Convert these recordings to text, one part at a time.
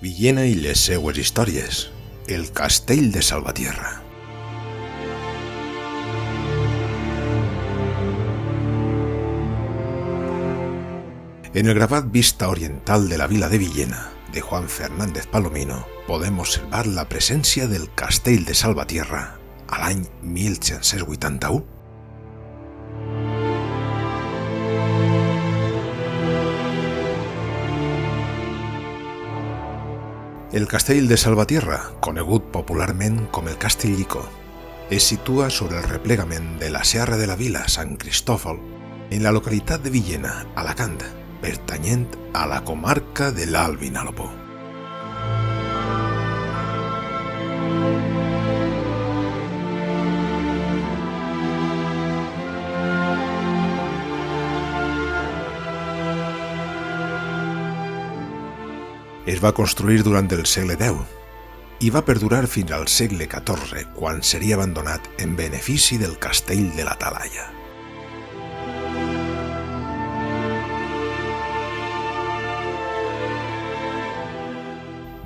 Villena i les seues històries. El castell de Salvatierra. En el gravat Vista Oriental de la vila de Villena, de Juan Fernández Palomino, podem observar la presència del castell de Salvatierra a l'any 1581. El castell de Salvatierra, conegut popularment com el Castellico, es situa sobre el replegament de la Serra de la Vila Sant Cristòfol, en la localitat de Villena, Alacant, pertanyent a la comarca de l'Alt Vinalopó. Es va construir durant el segle X i va perdurar fins al segle XIV, quan seria abandonat en benefici del castell de la Talaia.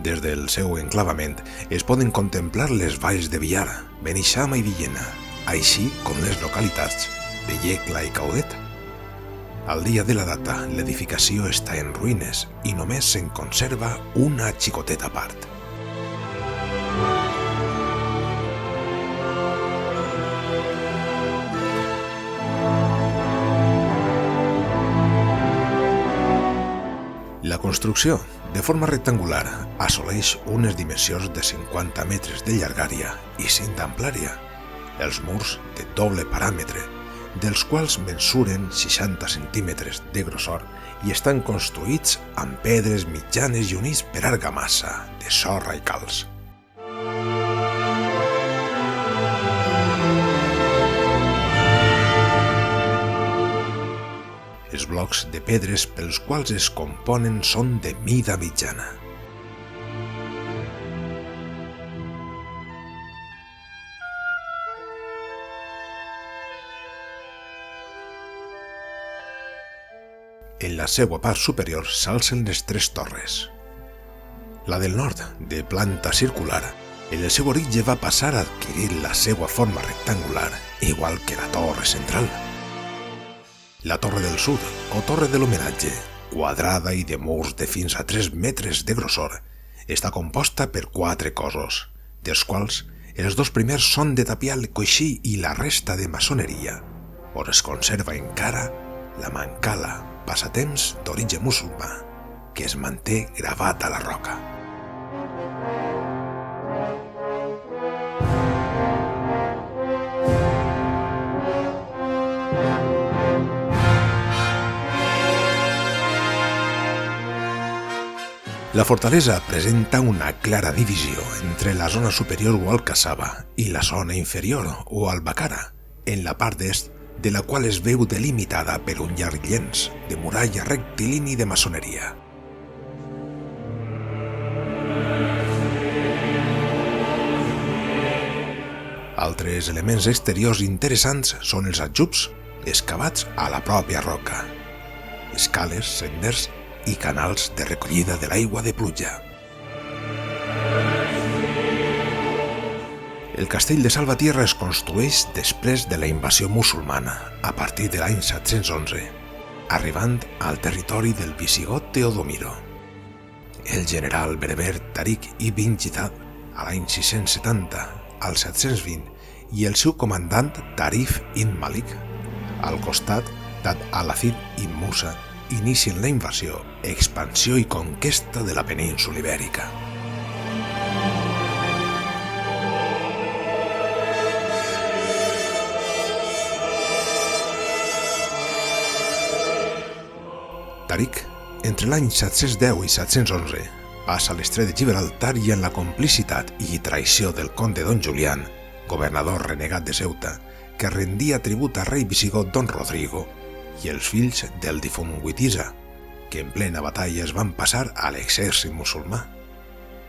Des del seu enclavament es poden contemplar les valls de Villar, Beneixama i Villena, així com les localitats de Llecla i Caudet. Al dia de la data, l'edificació està en ruïnes i només se'n conserva una xicoteta part. La construcció, de forma rectangular, assoleix unes dimensions de 50 metres de llargària i 5 d'amplària. Els murs de doble paràmetre, dels quals mensuren 60 centímetres de grossor i estan construïts amb pedres mitjanes i units per argamassa, de sorra i calç. Els blocs de pedres pels quals es componen són de mida mitjana. En la seva part superior s'alcen les tres torres. La del nord, de planta circular, en el seu origen va passar a adquirir la seva forma rectangular, igual que la torre central. La torre del sud, o torre de l'homenatge, quadrada i de murs de fins a 3 metres de grossor, està composta per 4 cossos, dels quals els 2 primers són de tapial coixí i la resta de maçoneria, on es conserva encara la mancala, passatemps d'origen musulmà, que es manté gravat a la roca. La fortalesa presenta una clara divisió entre la zona superior o alcassaba i la zona inferior o albacara, en la part est, de la qual es veu delimitada per un llarg llenç de muralla rectilini de maçoneria. Altres elements exteriors interessants són els adjubs excavats a la pròpia roca, escales, senders i canals de recollida de l'aigua de pluja. El castell de Salvatierra es construeix després de la invasió musulmana, a partir de l'any 711, arribant al territori del visigot Teodomiro. El general bereber Tariq ibn Ziyad, a l'any 670 al 720, i el seu comandant Tarif ibn Malik, al costat d'Abd al-Aziz ibn Musa, inicien la invasió, expansió i conquesta de la península ibèrica. Tariq, entre l'any 710 i 711, passa a l'estret de Gibraltar i en la complicitat i traïció del conde Don Julián, governador renegat de Ceuta, que rendia tribut al rei visigot Don Rodrigo i els fills del difunt Witiza, que en plena batalla es van passar a l'exèrcit musulmà.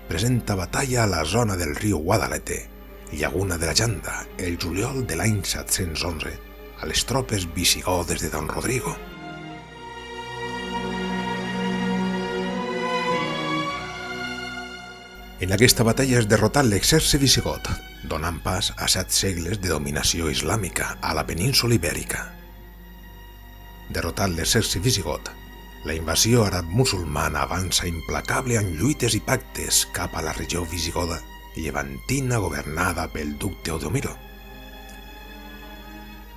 Presenta batalla a la zona del riu Guadalete, Llaguna de la Janda, el juliol de l'any 711, a les tropes visigodes de Don Rodrigo. En aquesta batalla és derrotat l'exèrcit visigot, donant pas a 7 segles de dominació islàmica a la península Ibèrica. Derrotat l'exèrcit visigot, la invasió àrab musulmana avança implacable en lluites i pactes cap a la regió visigoda llevantina governada pel duc Teodomiro.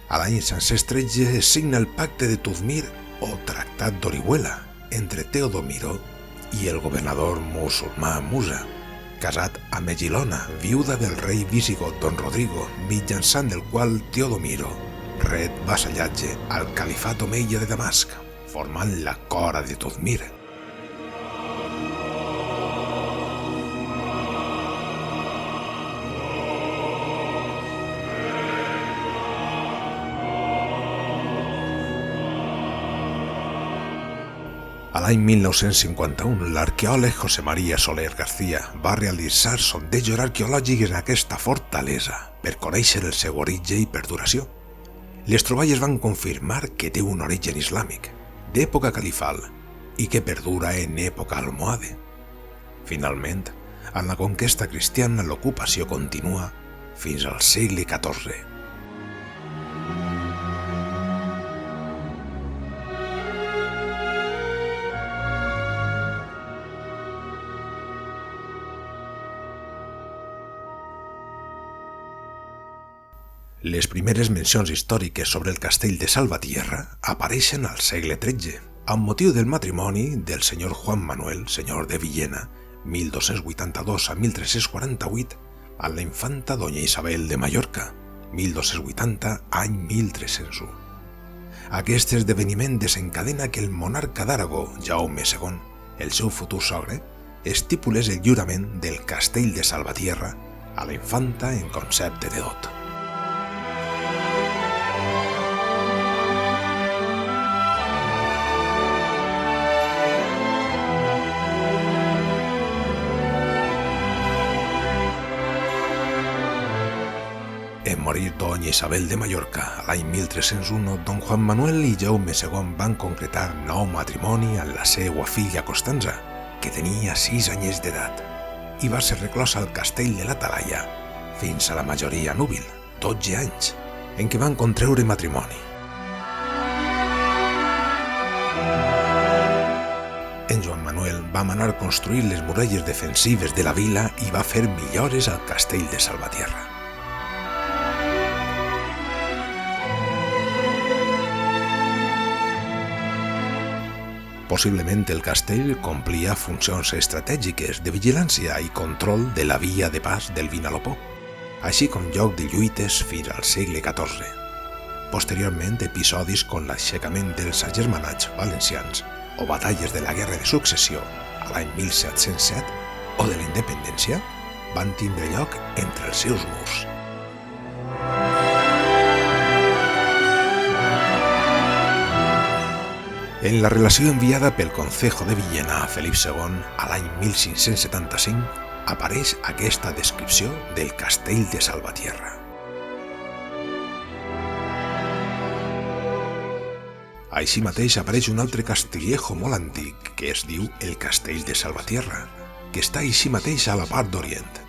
A l'any 713 es signa el pacte de Tuzmir o Tractat d'Orihuela entre Teodomiro i el governador musulmà Musa, casat amb Egilona, viuda del rei visigot Don Rodrigo, mitjançant del qual Teodomiro ret vassallatge al califat omeia de Damasc, formant la cora de Tuzmir. A l'any 1951, l'arqueòleg José María Soler García va realitzar sondejos arqueològics en aquesta fortalesa per conèixer el seu origen i perduració. Les troballes van confirmar que té un origen islàmic, d'època califal, i que perdura en època almohade. Finalment, en la conquesta cristiana l'ocupació continua fins al segle XIV. Les primeres mencions històriques sobre el castell de Salvatierra apareixen al segle XIII, amb motiu del matrimoni del senyor Juan Manuel, senyor de Villena, 1282 a 1348, amb la infanta doña Isabel de Mallorca, 1280 any 1301. Aquest esdeveniment desencadena que el monarca d'Aragó, Jaume II, el seu futur sogre, estipulés el lliurament del castell de Salvatierra a la infanta en concepte de dot. En morir doña Isabel de Mallorca l'any 1301, don Juan Manuel i Jaume II van concretar nou matrimoni amb la seva filla Constanza, que tenia 6 anys d'edat, i va ser reclosa al castell de la Talaia fins a la majoria núbil, 12 anys, en què van contreure matrimoni. En Joan Manuel va manar construir les muralles defensives de la vila i va fer millores al castell de Salvatierra. Possiblement el castell complia funcions estratègiques de vigilància i control de la via de pas del Vinalopó, així com lloc de lluites fins al segle XIV. Posteriorment, episodis com l'aixecament dels agermanats valencians o batalles de la Guerra de Successió a l'any 1707 o de la Independència van tindre lloc entre els seus murs. En la relació enviada pel Concejo de Villena a Felip II a l'any 1575 apareix aquesta descripció del castell de Salvatierra. Així mateix apareix un altre castillejo molt antic que es diu el castell de Salvatierra, que està així mateix a la part d'Orient.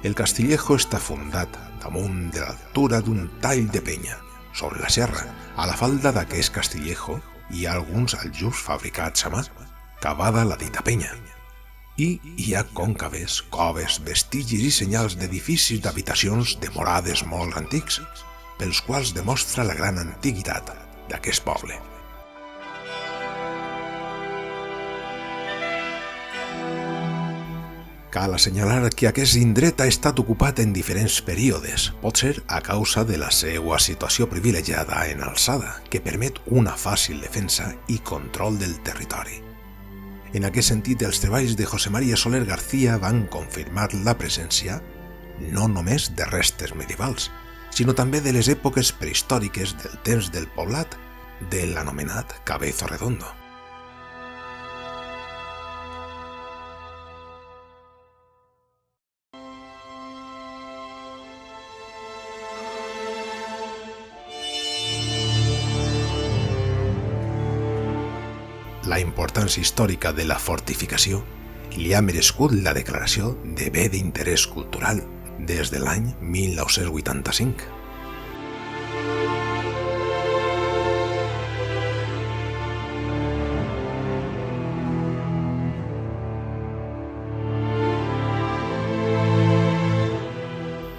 El castillejo està fundat damunt de l'altura d'un tall de penya, sobre la serra. A la falda d'aquest castillejo hi ha alguns aljubs fabricats a mà, cavada la dita penya. I hi ha còncaves, coves, vestigis i senyals d'edificis d'habitacions demorades molt antics, pels quals demostra la gran antiguitat d'aquest poble. Cal assenyalar que aquest indret ha estat ocupat en diferents períodes, potser a causa de la seva situació privilegiada en alçada, que permet una fàcil defensa i control del territori. En aquest sentit, els treballs de José María Soler García van confirmar la presència no només de restes medievals, sinó també de les èpoques prehistòriques del temps del poblat de l'anomenat Cabezo Redondo. La importància històrica de la fortificació i li ha merescut la declaració de bé d'interès cultural des de l'any 1985.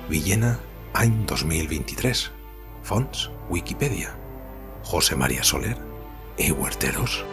Villena, any 2023. Fonts, Wikipedia. José María Soler i Huerteros.